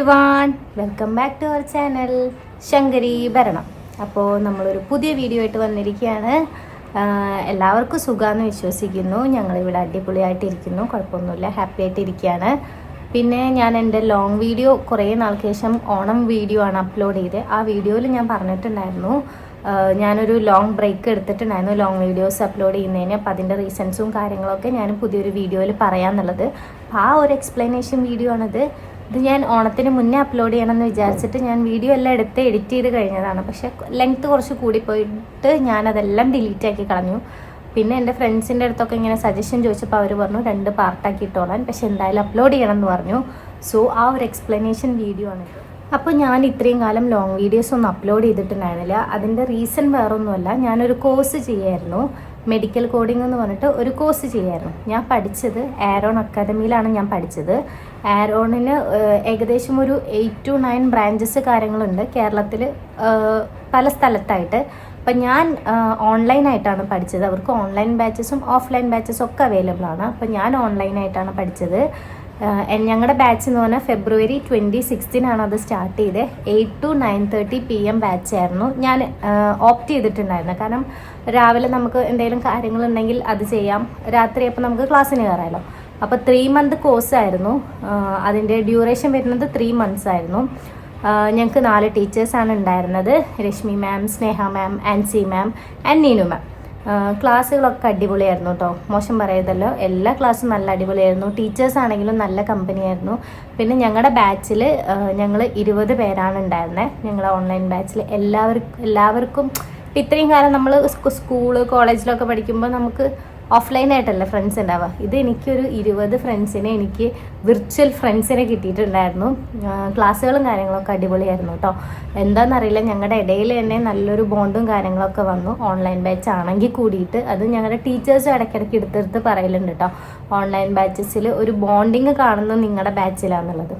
Everyone, welcome back to our channel Shankari Bharanam. അപ്പോൾ നമ്മളൊരു പുതിയ വീഡിയോ ആയിട്ട് വന്നിരിക്കുകയാണ്. എല്ലാവർക്കും സുഖമാണെന്ന് വിശ്വസിക്കുന്നു. ഞങ്ങളിവിടെ അടിപൊളിയായിട്ടിരിക്കുന്നു, കുഴപ്പമൊന്നുമില്ല, ഹാപ്പി ആയിട്ടിരിക്കുകയാണ്. പിന്നെ ഞാൻ എൻ്റെ ലോങ് വീഡിയോ കുറേ നാൾക്ക് ശേഷം ഓണം വീഡിയോ ആണ് അപ്ലോഡ് ചെയ്തത്. ആ വീഡിയോയിൽ ഞാൻ പറഞ്ഞിട്ടുണ്ടായിരുന്നു ഞാനൊരു ലോങ് ബ്രേക്ക് എടുത്തിട്ടുണ്ടായിരുന്നു ലോങ് വീഡിയോസ് അപ്ലോഡ് ചെയ്യുന്നതിന്. അപ്പോൾ അതിൻ്റെ റീസൺസും കാര്യങ്ങളൊക്കെ ഞാൻ പുതിയൊരു വീഡിയോയിൽ പറയാമെന്നുള്ളത്. അപ്പോൾ ആ ഒരു എക്സ്പ്ലനേഷൻ വീഡിയോ ആണിത്. ഇത് ഞാൻ ഓണത്തിന് മുന്നേ അപ്ലോഡ് ചെയ്യണമെന്ന് വിചാരിച്ചിട്ട് ഞാൻ വീഡിയോ എല്ലാം എടുത്ത് എഡിറ്റ് ചെയ്ത് കഴിഞ്ഞതാണ്. പക്ഷേ ലെങ്ത്ത് കുറച്ച് കൂടിപ്പോയിട്ട് ഞാനതെല്ലാം ഡിലീറ്റ് ആക്കി കളഞ്ഞു. പിന്നെ എൻ്റെ ഫ്രണ്ട്സിൻ്റെ അടുത്തൊക്കെ ഇങ്ങനെ സജഷൻ ചോദിച്ചപ്പോൾ അവർ പറഞ്ഞു 2 പാർട്ടാക്കി ഇട്ടോളാൻ, പക്ഷെ എന്തായാലും അപ്ലോഡ് ചെയ്യണം എന്ന് പറഞ്ഞു. സോ ആ ഒരു എക്സ്പ്ലനേഷൻ വീഡിയോ ആണിത്. അപ്പോൾ ഞാൻ ഇത്രയും കാലം ലോങ് വീഡിയോസ് ഒന്നും അപ്ലോഡ് ചെയ്തിട്ടുണ്ടായിരുന്നില്ല. അതിൻ്റെ റീസൺ വേറൊന്നുമല്ല, ഞാനൊരു കോഴ്സ് ചെയ്യായിരുന്നു, മെഡിക്കൽ കോഡിംഗ് എന്ന് പറഞ്ഞിട്ട് ഒരു കോഴ്സ് ചെയ്യായിരുന്നു. ഞാൻ പഠിച്ചത് ആരോൺ അക്കാദമിയിലാണ് ഞാൻ പഠിച്ചത്. ആരോണിന് ഏകദേശം ഒരു 8 to 9 ബ്രാഞ്ചസ് കാര്യങ്ങളുണ്ട് കേരളത്തിൽ പല സ്ഥലത്തായിട്ട്. അപ്പം ഞാൻ ഓൺലൈനായിട്ടാണ് പഠിച്ചത്. അവർക്ക് ഓൺലൈൻ ബാച്ചസും ഓഫ്ലൈൻ ബാച്ചസും ഒക്കെ അവൈലബിൾ ആണ്. അപ്പം ഞാൻ ഓൺലൈനായിട്ടാണ് പഠിച്ചത്. ഞങ്ങളുടെ ബാച്ച് എന്ന് പറഞ്ഞാൽ February 26 അത് സ്റ്റാർട്ട് ചെയ്തത്. 8 to 9:30 PM ബാച്ചായിരുന്നു ഞാൻ ഓപ്റ്റ് ചെയ്തിട്ടുണ്ടായിരുന്നു. കാരണം രാവിലെ നമുക്ക് എന്തെങ്കിലും കാര്യങ്ങളുണ്ടെങ്കിൽ അത് ചെയ്യാം, രാത്രി അപ്പോൾ നമുക്ക് ക്ലാസ്സിന് കയറാമല്ലോ. അപ്പോൾ 3 month കോഴ്സായിരുന്നു. അതിൻ്റെ ഡ്യൂറേഷൻ വരുന്നത് 3 months ആയിരുന്നു. ഞങ്ങൾക്ക് 4 ടീച്ചേഴ്സാണ് ഉണ്ടായിരുന്നത്: രശ്മി മാം, സ്നേഹ മാം, ആൻസി മാം ആൻഡ് നീനു മാം. ക്ലാസ്സുകളൊക്കെ അടിപൊളിയായിരുന്നു കേട്ടോ, മോശം പറയതല്ലോ. എല്ലാ ക്ലാസ്സും നല്ല അടിപൊളിയായിരുന്നു. ടീച്ചേഴ്സ് ആണെങ്കിലും നല്ല കമ്പനിയായിരുന്നു. പിന്നെ ഞങ്ങളുടെ ബാച്ചിൽ ഞങ്ങൾ 20 പേരാണ് ഉണ്ടായിരുന്നത്. ഞങ്ങളുടെ ഓൺലൈൻ ബാച്ചിൽ എല്ലാവർക്കും ഇത്രയും കാലം നമ്മൾ സ്കൂള് കോളേജിലൊക്കെ പഠിക്കുമ്പോൾ നമുക്ക് ഓഫ്ലൈനായിട്ടല്ലേ ഫ്രണ്ട്സ് ഉണ്ടാവുക. ഇത് എനിക്കൊരു 20 ഫ്രണ്ട്സിനെ, എനിക്ക് വിർച്വൽ ഫ്രണ്ട്സിനെ കിട്ടിയിട്ടുണ്ടായിരുന്നു. ക്ലാസ്സുകളും കാര്യങ്ങളൊക്കെ അടിപൊളിയായിരുന്നു കേട്ടോ. എന്താണെന്നറിയില്ല, ഞങ്ങളുടെ ഇടയിൽ തന്നെ നല്ലൊരു ബോണ്ടും കാര്യങ്ങളൊക്കെ വന്നു. ഓൺലൈൻ ബാച്ച് ആണെങ്കിൽ കൂടിയിട്ട് അത് ഞങ്ങളുടെ ടീച്ചേഴ്സും ഇടയ്ക്കിടയ്ക്ക് എടുത്തെടുത്ത് പറയലുണ്ട് കേട്ടോ, ഓൺലൈൻ ബാച്ചസിൽ ഒരു ബോണ്ടിങ് കാണുന്നത് നിങ്ങളുടെ ബാച്ചിലാണെന്നുള്ളത്.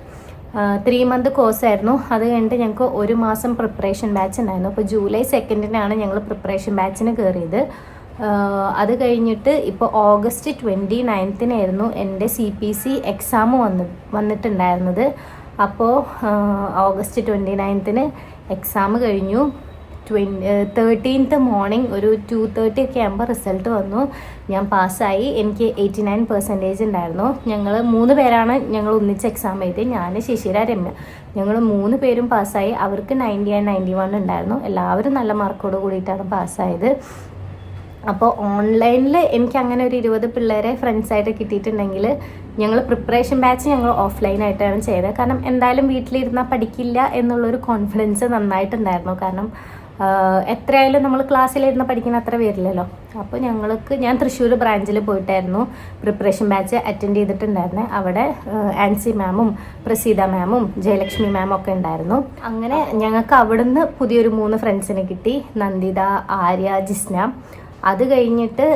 3 month കോഴ്സായിരുന്നു. അത് കഴിഞ്ഞിട്ട് ഞങ്ങൾക്ക് 1 മാസം പ്രിപ്പറേഷൻ ബാച്ച് ഉണ്ടായിരുന്നു. അപ്പോൾ July 2 ഞങ്ങൾ പ്രിപ്പറേഷൻ ബാച്ചിന് കയറിയത്. അത് കഴിഞ്ഞിട്ട് ഇപ്പോൾ August 29 എൻ്റെ CPC എക്സാം വന്നിട്ടുണ്ടായിരുന്നത്. അപ്പോൾ August 29 എക്സാം കഴിഞ്ഞു. 13th മോർണിംഗ് ഒരു 2:30 ഒക്കെ ആകുമ്പോൾ റിസൾട്ട് വന്നു. ഞാൻ പാസ്സായി. എനിക്ക് 89% ഉണ്ടായിരുന്നു. ഞങ്ങൾ 3 പേരാണ് ഞങ്ങൾ ഒന്നിച്ച് എക്സാം എഴുതി. ഞാൻ, ശിശിര, രമ്യ, ഞങ്ങൾ 3 പേരും പാസ്സായി. അവർക്ക് 90 and 91 ഉണ്ടായിരുന്നു. എല്ലാവരും നല്ല മാർക്കോട് കൂടിയിട്ടാണ് പാസ്സായത്. അപ്പോൾ ഓൺലൈനിൽ എനിക്ക് അങ്ങനെ ഒരു 20 പിള്ളേരെ ഫ്രണ്ട്സായിട്ട് കിട്ടിയിട്ടുണ്ടെങ്കിൽ ഞങ്ങൾ പ്രിപ്പറേഷൻ ബാച്ച് ഞങ്ങൾ ഓഫ്ലൈനായിട്ടാണ് ചെയ്തത്. കാരണം എന്തായാലും വീട്ടിലിരുന്നാൽ പഠിക്കില്ല എന്നുള്ളൊരു കോൺഫിഡൻസ് നന്നായിട്ടുണ്ടായിരുന്നു. കാരണം എത്രയായാലും നമ്മൾ ക്ലാസ്സിലിരുന്ന് പഠിക്കുന്ന അത്ര വരില്ലല്ലോ. അപ്പോൾ ഞാൻ തൃശ്ശൂർ ബ്രാഞ്ചിൽ പോയിട്ടായിരുന്നു പ്രിപ്പറേഷൻ ബാച്ച് അറ്റൻഡ് ചെയ്തിട്ടുണ്ടായിരുന്നത്. അവിടെ ആൻസി മാമും പ്രസീത മാമും ജയലക്ഷ്മി മാമും ഒക്കെ ഉണ്ടായിരുന്നു. അങ്ങനെ ഞങ്ങൾക്ക് അവിടുന്ന് പുതിയൊരു 3 ഫ്രണ്ട്സിനെ കിട്ടി: നന്ദിത, ആര്യ, ജിസ്ന. അത് കഴിഞ്ഞിട്ട്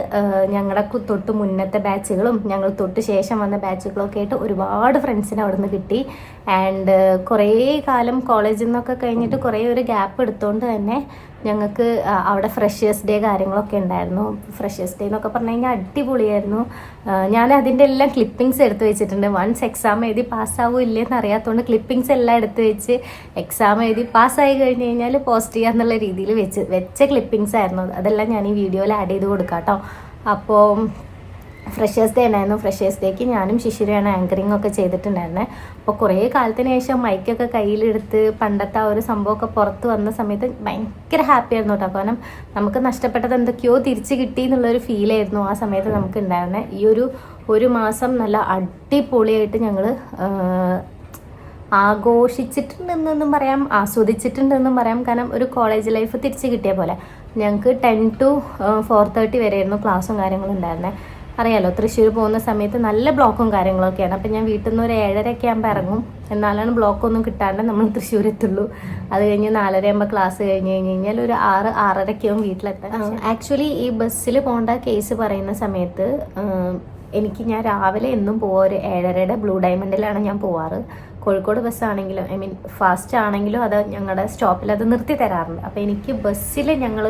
ഞങ്ങളുടെ തൊട്ട് മുന്നത്തെ ബാച്ചുകളും ഞങ്ങൾ തൊട്ട് ശേഷം വന്ന ബാച്ചുകളൊക്കെ ആയിട്ട് ഒരുപാട് ഫ്രണ്ട്സിനെ അവിടെ നിന്ന് കിട്ടി. ആൻഡ് കുറേ കാലം കോളേജിൽ നിന്നൊക്കെ കഴിഞ്ഞിട്ട് കുറേ ഒരു ഗ്യാപ്പ് എടുത്തുകൊണ്ട് തന്നെ ഞങ്ങൾക്ക് അവിടെ ഫ്രഷേഴ്സ് ഡേ കാര്യങ്ങളൊക്കെ ഉണ്ടായിരുന്നു. ഫ്രഷേഴ്സ് ഡേ എന്നൊക്കെ പറഞ്ഞു കഴിഞ്ഞാൽ അടിപൊളിയായിരുന്നു. ഞാൻ അതിൻ്റെ എല്ലാം ക്ലിപ്പിങ്സ് എടുത്ത് വെച്ചിട്ടുണ്ട്. വൺസ് എക്സാം എഴുതി പാസ്സാവോ ഇല്ലേന്ന് അറിയാത്തതുകൊണ്ട് ക്ലിപ്പിങ്സ് എല്ലാം എടുത്ത് വെച്ച് എക്സാം എഴുതി പാസ്സായി കഴിഞ്ഞ് കഴിഞ്ഞാൽ പോസ്റ്റ് ചെയ്യുക എന്നുള്ള രീതിയിൽ വെച്ച ക്ലിപ്പിങ്സ് ആയിരുന്നു. അതെല്ലാം ഞാൻ ഈ വീഡിയോയിൽ ആഡ് ചെയ്ത് കൊടുക്കാം കേട്ടോ. അപ്പോൾ ഫ്രഷേഴ്സ് ഡേ ഉണ്ടായിരുന്നു. ഫ്രഷേഴ്സ് ഡേക്ക് ഞാനും ശിശിരയാണ് ആങ്കറിങ് ഒക്കെ ചെയ്തിട്ടുണ്ടായിരുന്നത്. അപ്പോൾ കുറേ കാലത്തിന് ശേഷം മൈക്കൊക്കെ കയ്യിലെടുത്ത് പണ്ടത്തെ ആ ഒരു സംഭവമൊക്കെ പുറത്ത് വന്ന സമയത്ത് ഭയങ്കര ഹാപ്പി ആയിരുന്നു കേട്ടോ. കാരണം നമുക്ക് നഷ്ടപ്പെട്ടത് എന്തൊക്കെയോ തിരിച്ച് കിട്ടി എന്നുള്ളൊരു ഫീലായിരുന്നു ആ സമയത്ത് നമുക്ക് ഉണ്ടായിരുന്നത്. ഈ ഒരു മാസം നല്ല അടിപൊളിയായിട്ട് ഞങ്ങൾ ആഘോഷിച്ചിട്ടുണ്ടെന്നും പറയാം, ആസ്വദിച്ചിട്ടുണ്ടെന്നും പറയാം. കാരണം ഒരു കോളേജ് ലൈഫ് തിരിച്ച് കിട്ടിയ പോലെ. ഞങ്ങൾക്ക് 10 to 4:30 വരെയായിരുന്നു ക്ലാസ്സും കാര്യങ്ങളും ഉണ്ടായിരുന്നത്. അറിയാലോ, തൃശ്ശൂർ പോകുന്ന സമയത്ത് നല്ല ബ്ലോക്കും കാര്യങ്ങളൊക്കെയാണ്. അപ്പം ഞാൻ വീട്ടിൽ നിന്ന് ഒരു 7:30 ആകുമ്പോൾ ഇറങ്ങും. എന്നാലാണ് ബ്ലോക്കൊന്നും കിട്ടാണ്ട് നമ്മൾ തൃശ്ശൂർ എത്തുള്ളൂ. അത് കഴിഞ്ഞ് 4:30 ആകുമ്പോൾ ക്ലാസ് കഴിഞ്ഞ് കഴിഞ്ഞാൽ ഒരു 6:30 ആകും വീട്ടിലെത്താൻ. ആക്ച്വലി ഈ ബസ്സിൽ പോകേണ്ട കേസ് പറയുന്ന സമയത്ത് ഞാൻ രാവിലെ എന്നും പോവാ ഒരു 7:30 ബ്ലൂ ഡയമണ്ടിലാണ് ഞാൻ പോവാറ്. കോഴിക്കോട് ബസ്സാണെങ്കിലും ഫാസ്റ്റ് ആണെങ്കിലും അത് ഞങ്ങളുടെ സ്റ്റോപ്പിൽ അത് നിർത്തി തരാറുണ്ട്. അപ്പോൾ എനിക്ക് ബസ്സിൽ ഞങ്ങൾ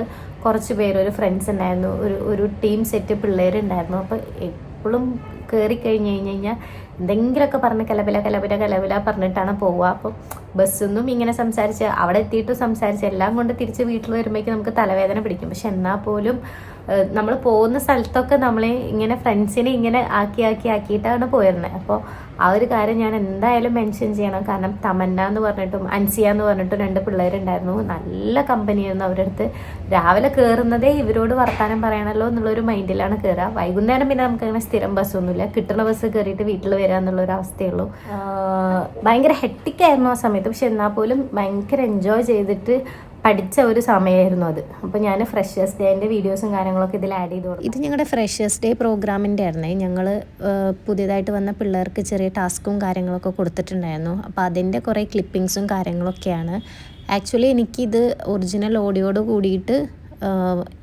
കുറച്ച് പേര്, ഒരു ഫ്രണ്ട്സ് ഉണ്ടായിരുന്നു, ഒരു ടീം സെറ്റ് പിള്ളേരുണ്ടായിരുന്നു. അപ്പോൾ എപ്പോഴും കയറി കഴിഞ്ഞ് കഴിഞ്ഞാൽ എന്തെങ്കിലുമൊക്കെ പറഞ്ഞ് കലപില പറഞ്ഞിട്ടാണ് പോവുക. അപ്പോൾ ബസ്സൊന്നും ഇങ്ങനെ സംസാരിച്ച് അവിടെ എത്തിയിട്ടും സംസാരിച്ച് എല്ലാം കൊണ്ട് തിരിച്ച് വീട്ടിൽ വരുമ്പോഴേക്കും നമുക്ക് തലവേദന പിടിക്കും. പക്ഷെ എന്നാൽ പോലും നമ്മൾ പോകുന്ന സ്ഥലത്തൊക്കെ നമ്മളെ ഇങ്ങനെ ഫ്രണ്ട്സിനെ ഇങ്ങനെ ആക്കിയിട്ടാണ് പോയിരുന്നത്. അപ്പോൾ ആ ഒരു കാര്യം ഞാൻ എന്തായാലും മെൻഷൻ ചെയ്യണം. കാരണം തമന്ന എന്ന് പറഞ്ഞിട്ടും അൻസിയ എന്ന് പറഞ്ഞിട്ടും 2 പിള്ളേരുണ്ടായിരുന്നു. നല്ല കമ്പനിയായിരുന്നു അവരുടെ അടുത്ത്. രാവിലെ കയറുന്നതേ ഇവരോട് വർത്താനം പറയണമല്ലോ എന്നുള്ളൊരു മൈൻഡിലാണ് കയറുക. വൈകുന്നേരം പിന്നെ നമുക്ക് അങ്ങനെ സ്ഥിരം ബസ്സൊന്നുമില്ല, കിട്ടുന്ന ബസ് കയറിയിട്ട് വീട്ടിൽ വരിക എന്നുള്ളൊരു അവസ്ഥയുള്ളൂ. ഭയങ്കര ഹെക്ടിക്കായിരുന്നു ആ സമയത്ത്. പക്ഷെ എന്നാൽ പോലും ഭയങ്കര എൻജോയ് ചെയ്തിട്ട് പഠിച്ച ഒരു സമയമായിരുന്നു അത്. അപ്പോൾ ഞാൻ ഫ്രഷേഴ്സ് ഡേൻ്റെ വീഡിയോസും കാര്യങ്ങളൊക്കെ ഇതിൽ ആഡ് ചെയ്ത് കൊടുക്കും. ഇത് ഞങ്ങളുടെ ഫ്രഷേഴ്സ് ഡേ പ്രോഗ്രാമിൻ്റെ ആയിരുന്നേ. ഞങ്ങൾ പുതിയതായിട്ട് വന്ന പിള്ളേർക്ക് ചെറിയ ടാസ്കും കാര്യങ്ങളൊക്കെ കൊടുത്തിട്ടുണ്ടായിരുന്നു. അപ്പോൾ അതിൻ്റെ കുറേ ക്ലിപ്പിങ്സും കാര്യങ്ങളൊക്കെയാണ്. ആക്ച്വലി എനിക്കിത് ഒറിജിനൽ ഓഡിയോയോട് കൂടിയിട്ട്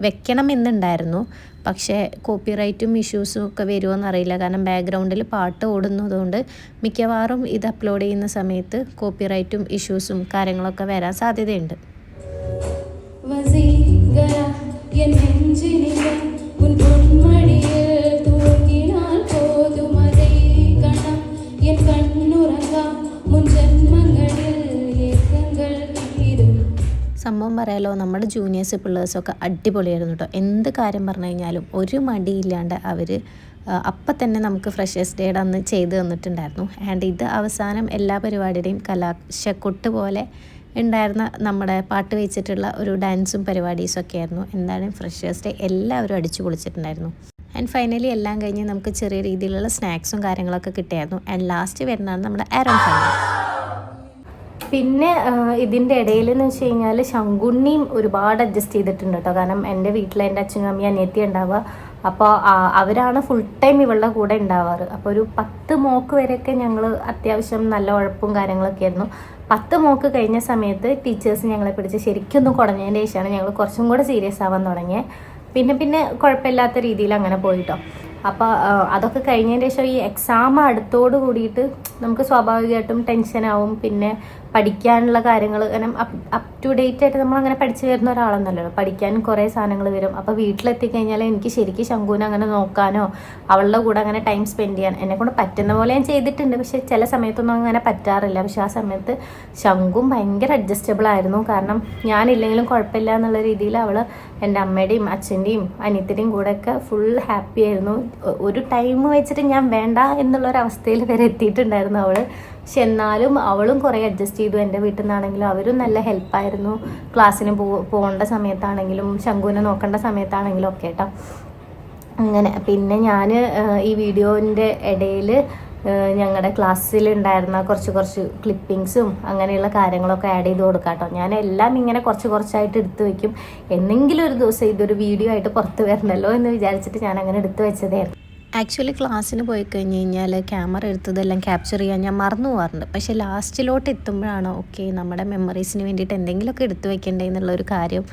വെക്കണമെന്നുണ്ടായിരുന്നു. പക്ഷേ കോപ്പിറൈറ്റും ഇഷ്യൂസും ഒക്കെ വരുമോയെന്ന് അറിയില്ല. കാരണം ബാക്ക്ഗ്രൗണ്ടിൽ പാട്ട് ഓടുന്നതുകൊണ്ട് മിക്കവാറും ഇത് അപ്ലോഡ് ചെയ്യുന്ന സമയത്ത് കോപ്പിറൈറ്റും ഇഷ്യൂസും കാര്യങ്ങളൊക്കെ വരാൻ സാധ്യതയുണ്ട്. സംഭവം പറയാലോ, നമ്മുടെ ജൂനിയേഴ്സ് പിള്ളേഴ്സൊക്കെ അടിപൊളിയായിരുന്നു കേട്ടോ. എന്ത് കാര്യം പറഞ്ഞു കഴിഞ്ഞാലും ഒരു മടിയില്ലാണ്ട് അവർ അപ്പം തന്നെ നമുക്ക് ഫ്രഷേഴ്സ് ഡേയുടെ അന്ന് ചെയ്ത് തന്നിട്ടുണ്ടായിരുന്നു. ആൻഡ് ഇത് അവസാനം എല്ലാ പരിപാടിയുടെയും കലാശക്കൊട്ട് പോലെ ഉണ്ടായിരുന്ന നമ്മുടെ പാട്ട് വെച്ചിട്ടുള്ള ഒരു ഡാൻസും പരിപാടീസൊക്കെ ആയിരുന്നു. എന്താണ് ഫ്രഷേഴ്സ് ഡേ എല്ലാവരും അടിച്ചു പൊളിച്ചിട്ടുണ്ടായിരുന്നു. ആൻഡ് ഫൈനലി എല്ലാം കഴിഞ്ഞ് നമുക്ക് ചെറിയ രീതിയിലുള്ള സ്നാക്സും കാര്യങ്ങളൊക്കെ കിട്ടിയായിരുന്നു. ആൻഡ് ലാസ്റ്റ് വരുന്നതാണ് നമ്മുടെ ആരോൺ ഫാമിലി. പിന്നെ ഇതിൻ്റെ ഇടയിൽ എന്ന് വെച്ച് കഴിഞ്ഞാൽ ശങ്കുണ്ണിയും ഒരുപാട് അഡ്ജസ്റ്റ് ചെയ്തിട്ടുണ്ട് കേട്ടോ. കാരണം എൻ്റെ വീട്ടിൽ എൻ്റെ അച്ഛനും അമ്മയും അനിയത്തി ഉണ്ടാവുക. അപ്പോൾ അവരാണ് ഫുൾ ടൈം ഇവളുടെ കൂടെ ഉണ്ടാവാറ്. അപ്പോൾ ഒരു 10 മോക്ക് വരെയൊക്കെ ഞങ്ങൾ അത്യാവശ്യം നല്ല ഉഴപ്പും കാര്യങ്ങളൊക്കെ ആയിരുന്നു. 10 മോക്ക് കഴിഞ്ഞ സമയത്ത് ടീച്ചേഴ്സ് ഞങ്ങളെ പിടിച്ച് ശരിക്കൊന്ന് കുടഞ്ഞതിൻ്റെ ശേഷമാണ് ഞങ്ങൾ കുറച്ചും കൂടെ സീരിയസ് ആവാൻ തുടങ്ങിയത്. പിന്നെ കുഴപ്പമില്ലാത്ത രീതിയിൽ അങ്ങനെ പോയിട്ടോ. അപ്പോൾ അതൊക്കെ കഴിഞ്ഞതിന് ശേഷം ഈ എക്സാം അടുത്തോട് കൂടിയിട്ട് നമുക്ക് സ്വാഭാവികമായിട്ടും ടെൻഷനാവും. പിന്നെ പഠിക്കാനുള്ള കാര്യങ്ങൾ കാരണം അപ് ടു ഡേറ്റ് ആയിട്ട് നമ്മളങ്ങനെ പഠിച്ചു വരുന്ന ഒരാളെന്നല്ലോ. പഠിക്കാൻ കുറേ സാധനങ്ങൾ വരും. അപ്പോൾ വീട്ടിലെത്തിക്കഴിഞ്ഞാൽ എനിക്ക് ശരിക്കും ശങ്കുവിനെ അങ്ങനെ നോക്കാനോ അവളുടെ കൂടെ അങ്ങനെ ടൈം സ്പെൻഡ് ചെയ്യാൻ എന്നെക്കൊണ്ട് പറ്റുന്ന പോലെ ഞാൻ ചെയ്തിട്ടുണ്ട്. പക്ഷേ ചില സമയത്തൊന്നും അങ്ങനെ പറ്റാറില്ല. പക്ഷെ ആ സമയത്ത് ശങ്കും ഭയങ്കര അഡ്ജസ്റ്റബിൾ ആയിരുന്നു. കാരണം ഞാനില്ലെങ്കിലും കുഴപ്പമില്ല എന്നുള്ള രീതിയിൽ അവൾ എൻ്റെ അമ്മയുടെയും അച്ഛൻ്റെയും അനിയത്തിൻ്റെയും കൂടെയൊക്കെ ഫുൾ ഹാപ്പി ആയിരുന്നു. ഒരു ടൈം വെച്ചിട്ട് ഞാൻ വേണ്ട എന്നുള്ളൊരവസ്ഥയിൽ വരെ എത്തിയിട്ടുണ്ടായിരുന്നു അവൾ. പക്ഷെ എന്നാലും അവളും കുറേ അഡ്ജസ്റ്റ് ചെയ്തു. എൻ്റെ വീട്ടിൽ നിന്നാണെങ്കിലും അവരും നല്ല ഹെൽപ്പായിരുന്നു. ക്ലാസ്സിന് പോകേണ്ട സമയത്താണെങ്കിലും ശങ്കുവിനെ നോക്കേണ്ട സമയത്താണെങ്കിലും ഒക്കെ കേട്ടോ. അങ്ങനെ പിന്നെ ഞാൻ ഈ വീഡിയോൻ്റെ ഇടയിൽ ഞങ്ങളുടെ ക്ലാസ്സിലുണ്ടായിരുന്ന കുറച്ച് ക്ലിപ്പിങ്സും അങ്ങനെയുള്ള കാര്യങ്ങളൊക്കെ ആഡ് ചെയ്ത് കൊടുക്കാം കേട്ടോ. ഞാൻ എല്ലാം ഇങ്ങനെ കുറച്ചായിട്ട് എടുത്തു വയ്ക്കും. എന്നെങ്കിലും ഒരു ദിവസം ഇതൊരു വീഡിയോ ആയിട്ട് പുറത്ത് വരണമല്ലോ എന്ന് വിചാരിച്ചിട്ട് ഞാൻ അങ്ങനെ എടുത്തു വെച്ചതായിരുന്നു. ആക്ച്വലി ക്ലാസ്സിന് പോയി കഴിഞ്ഞ് കഴിഞ്ഞാൽ ക്യാമറ എടുത്തതെല്ലാം ക്യാപ്ചർ ചെയ്യാൻ ഞാൻ മറന്നു പോകാറുണ്ട്. പക്ഷേ ലാസ്റ്റിലോട്ട് എത്തുമ്പോഴാണ് ഓക്കെ നമ്മുടെ മെമ്മറീസിന് വേണ്ടിയിട്ട് എന്തെങ്കിലുമൊക്കെ എടുത്തു വെക്കേണ്ടേ എന്നുള്ളൊരു കാര്യം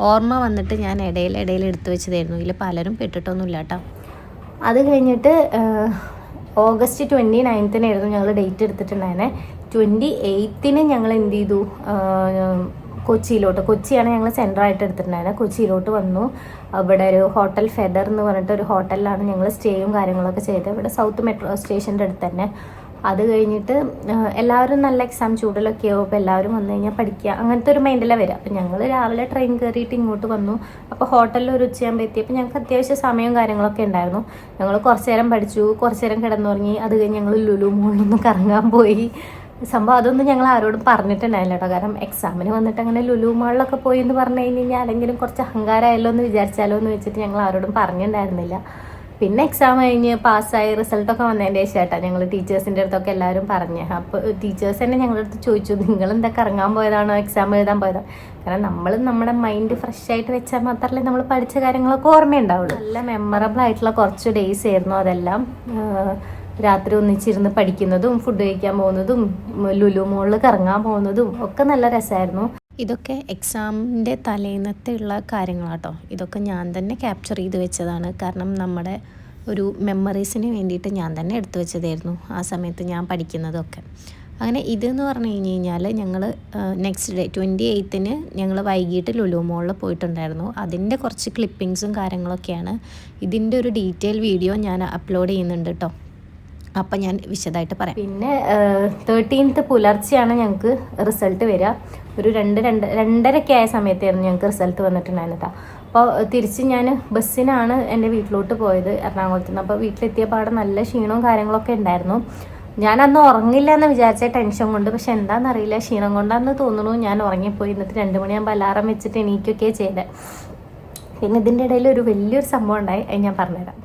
ഓർമ്മ വന്നിട്ട് ഞാൻ ഇടയിൽ എടുത്തു വെച്ചതായിരുന്നു. ഇതിൽ പലരും പെട്ടിട്ടൊന്നുമില്ല കേട്ടോ. അത് കഴിഞ്ഞിട്ട് ഓഗസ്റ്റ് 29-നായിരുന്നു ഞങ്ങൾ ഡേറ്റ് എടുത്തിട്ടുണ്ടായിരുന്നത്. 28-ന് ഞങ്ങൾ എന്ത് ചെയ്തു, കൊച്ചിയാണ് ഞങ്ങൾ സെൻറ്ററായിട്ട് എടുത്തിട്ടുണ്ടായിരുന്നത്. കൊച്ചിയിലോട്ട് വന്നു. ഇവിടെ ഒരു ഹോട്ടൽ ഫെദർ എന്ന് പറഞ്ഞിട്ട് ഒരു ഹോട്ടലിലാണ് ഞങ്ങൾ സ്റ്റേയും കാര്യങ്ങളൊക്കെ ചെയ്തത്. ഇവിടെ സൗത്ത് മെട്രോ സ്റ്റേഷൻ്റെ അടുത്ത് തന്നെ. അത് കഴിഞ്ഞിട്ട് എല്ലാവരും നല്ല എക്സാം ചൂടിലൊക്കെ ആവും. അപ്പോൾ എല്ലാവരും വന്നു കഴിഞ്ഞാൽ പഠിക്കുക അങ്ങനത്തെ ഒരു മൈൻഡിലാണ് വരിക. അപ്പോൾ ഞങ്ങൾ രാവിലെ ട്രെയിൻ കയറിയിട്ട് ഇങ്ങോട്ട് വന്നു. അപ്പോൾ ഹോട്ടലിൽ ഒരു ഉച്ചയാകുമ്പോൾ എത്തിയപ്പോൾ ഞങ്ങൾക്ക് അത്യാവശ്യം സമയവും കാര്യങ്ങളൊക്കെ ഉണ്ടായിരുന്നു. ഞങ്ങൾ കുറച്ച് നേരം പഠിച്ചു, കുറച്ച് നേരം കിടന്നുറങ്ങി. അത് കഴിഞ്ഞ് ഞങ്ങൾ ലുലു മോളിലൊന്ന് കറങ്ങാൻ പോയി. സംഭവം അതൊന്നും ഞങ്ങൾ ആരോടും പറഞ്ഞിട്ടുണ്ടായില്ല കേട്ടോ. കാരണം എക്സാമിന് വന്നിട്ട് അങ്ങനെ ലുലു മാളിലൊക്കെ പോയി എന്ന് പറഞ്ഞു കഴിഞ്ഞാൽ ആരെങ്കിലും കുറച്ച് അഹങ്കാരമായല്ലോ എന്ന് വിചാരിച്ചാലോ എന്ന് വെച്ചിട്ട് ഞങ്ങൾ ആരോടും പറഞ്ഞിട്ടുണ്ടായിരുന്നില്ല. പിന്നെ എക്സാം കഴിഞ്ഞ് പാസ്സായി റിസൾട്ടൊക്കെ വന്നതിൻ്റെ ശേഷം ഞങ്ങൾ ടീച്ചേഴ്സിൻ്റെ അടുത്തൊക്കെ എല്ലാവരും പറഞ്ഞു. അപ്പോൾ ടീച്ചേഴ്സ് തന്നെ ഞങ്ങളുടെ അടുത്ത് ചോദിച്ചു, നിങ്ങളെന്താ കറങ്ങാൻ പോയതാണോ എക്സാം എഴുതാൻ പോയതാണോ? കാരണം നമ്മൾ നമ്മുടെ മൈൻഡ് ഫ്രഷ് ആയിട്ട് വെച്ചാൽ മാത്രമല്ലേ നമ്മൾ പഠിച്ച കാര്യങ്ങളൊക്കെ ഓർമ്മയുണ്ടാവുള്ളൂ. നല്ല മെമ്മറബിൾ ആയിട്ടുള്ള കുറച്ച് ഡേയ്സ് ആയിരുന്നു അതെല്ലാം. രാത്രി ഒന്നിച്ചിരുന്ന് പഠിക്കുന്നതും ഫുഡ് കഴിക്കാൻ പോകുന്നതും ലുലു മോളിൽ കറങ്ങാൻ പോകുന്നതും ഒക്കെ നല്ല രസമായിരുന്നു. ഇതൊക്കെ എക്സാമിൻ്റെ തലേന്നത്തെയുള്ള കാര്യങ്ങളാട്ടോ. ഇതൊക്കെ ഞാൻ തന്നെ ക്യാപ്ചർ ചെയ്ത് വെച്ചതാണ്. കാരണം നമ്മുടെ ഒരു മെമ്മറീസിന് വേണ്ടിയിട്ട് ഞാൻ തന്നെ എടുത്തു വെച്ചതായിരുന്നു ആ സമയത്ത് ഞാൻ പഠിക്കുന്നതൊക്കെ. അങ്ങനെ ഇതെന്ന് പറഞ്ഞു കഴിഞ്ഞാൽ ഞങ്ങൾ നെക്സ്റ്റ് ഡേ 28-ന് ഞങ്ങൾ വൈകിട്ട് ലുലു മോളിൽ പോയിട്ടുണ്ടായിരുന്നു. അതിൻ്റെ കുറച്ച് ക്ലിപ്പിങ്സും കാര്യങ്ങളൊക്കെയാണ്. ഇതിൻ്റെ ഒരു ഡീറ്റെയിൽ വീഡിയോ ഞാൻ അപ്ലോഡ് ചെയ്യുന്നുണ്ട് കേട്ടോ. അപ്പം ഞാൻ വിശദമായിട്ട് പറയാം. പിന്നെ 13th പുലർച്ചെയാണ് ഞങ്ങൾക്ക് റിസൾട്ട് വരിക. ഒരു 2:30 ആയ സമയത്തായിരുന്നു ഞങ്ങൾക്ക് റിസൾട്ട് വന്നിട്ടുണ്ടായിരുന്നു കേട്ടോ. അപ്പോൾ തിരിച്ച് ഞാൻ ബസ്സിനാണ് എൻ്റെ വീട്ടിലോട്ട് പോയത് എറണാകുളത്ത് നിന്ന്. അപ്പോൾ വീട്ടിലെത്തിയ പാടെ നല്ല ക്ഷീണവും കാര്യങ്ങളൊക്കെ ഉണ്ടായിരുന്നു. ഞാൻ അന്ന് ഉറങ്ങില്ല എന്ന് വിചാരിച്ച ടെൻഷൻ കൊണ്ട്, പക്ഷെ എന്താണെന്നറിയില്ല, ക്ഷീണം കൊണ്ടാന്ന് തോന്നുന്നു ഞാൻ ഉറങ്ങിപ്പോയി. എന്നിട്ട് 2 മണിയാകുമ്പോൾ അലാറം വെച്ചിട്ട് എണീക്കൊക്കെ ചെയ്തത്. പിന്നെ ഇതിൻ്റെ ഇടയിൽ ഒരു വലിയൊരു സംഭവം ഉണ്ടായി, അത് ഞാൻ പറഞ്ഞുതരാം.